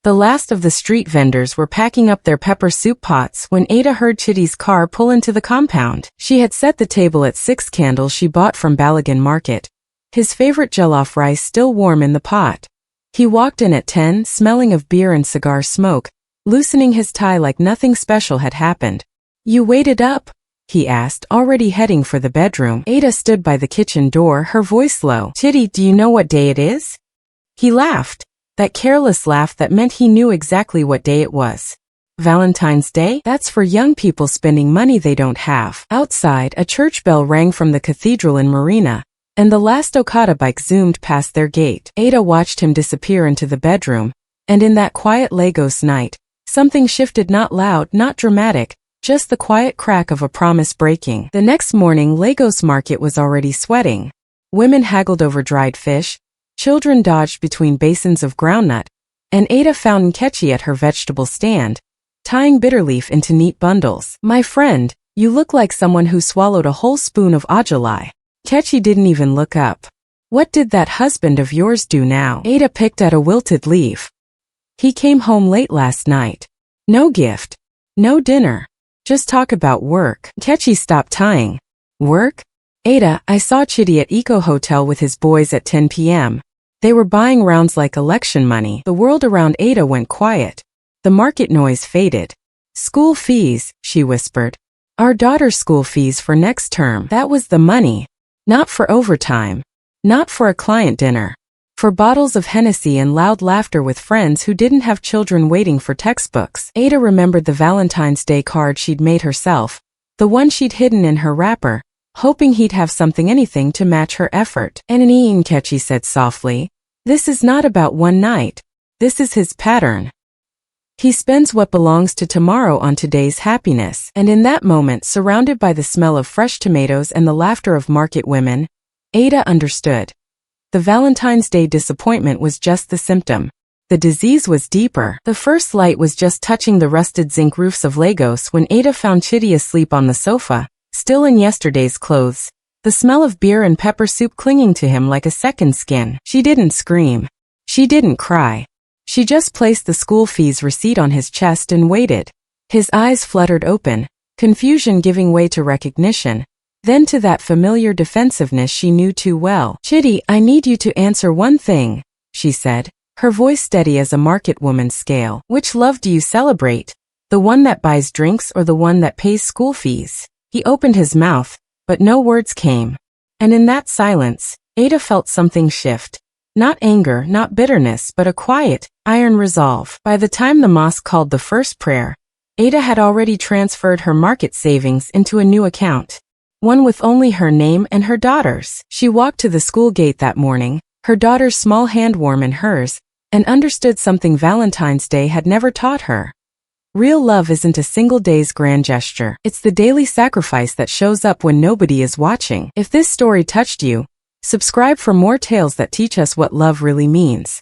The last of the street vendors were packing up their pepper soup pots when Ada heard Chitty's car pull into the compound. She had set the table at 6 candles she bought from Balagan Market, his favorite jollof rice still warm in the pot. He walked in at 10, smelling of beer and cigar smoke, loosening his tie like nothing special had happened. "You waited up?" he asked, already heading for the bedroom. Ada stood by the kitchen door, her voice low. "Chitty, do you know what day it is?" He laughed, that careless laugh that meant he knew exactly what day it was. "Valentine's Day? That's for young people spending money they don't have." Outside, a church bell rang from the cathedral in Marina, and the last Okada bike zoomed past their gate. Ada watched him disappear into the bedroom, and in that quiet Lagos night, something shifted, not loud, not dramatic, just the quiet crack of a promise breaking. The next morning, Lagos Market was already sweating. Women haggled over dried fish, children dodged between basins of groundnut, and Ada found Nkechi at her vegetable stand, tying bitterleaf into neat bundles. "My friend, you look like someone who swallowed a whole spoon of ajolai." Nkechi didn't even look up. "What did that husband of yours do now?" Ada picked at a wilted leaf. "He came home late last night. No gift. No dinner. Just talk about work." Nkechi stopped tying. "Work? Ada, I saw Chitty at Eco Hotel with his boys at 10 p.m. They were buying rounds like election money." The world around Ada went quiet. The market noise faded. "School fees," she whispered. "Our daughter's school fees for next term." That was the money. Not for overtime. Not for a client dinner. For bottles of Hennessy and loud laughter with friends who didn't have children waiting for textbooks. Ada remembered the Valentine's Day card she'd made herself, the one she'd hidden in her wrapper, hoping he'd have something, anything to match her effort. "Enani," Nkechi said softly, "this is not about one night. This is his pattern. He spends what belongs to tomorrow on today's happiness." And in that moment, surrounded by the smell of fresh tomatoes and the laughter of market women, Ada understood. The Valentine's Day disappointment was just the symptom. The disease was deeper. The first light was just touching the rusted zinc roofs of Lagos when Ada found Chitty asleep on the sofa, still in yesterday's clothes, the smell of beer and pepper soup clinging to him like a second skin. She didn't scream. She didn't cry. She just placed the school fees receipt on his chest and waited. His eyes fluttered open, confusion giving way to recognition, then to that familiar defensiveness she knew too well. "Chitty, I need you to answer one thing," she said, her voice steady as a market woman's scale. "Which love do you celebrate? The one that buys drinks or the one that pays school fees?" He opened his mouth, but no words came. And in that silence, Ada felt something shift. Not anger, not bitterness, but a quiet, iron resolve. By the time the mosque called the first prayer, Ada had already transferred her market savings into a new account, one with only her name and her daughter's. She walked to the school gate that morning, her daughter's small hand warm in hers, and understood something Valentine's Day had never taught her. Real love isn't a single day's grand gesture. It's the daily sacrifice that shows up when nobody is watching. If this story touched you, subscribe for more tales that teach us what love really means.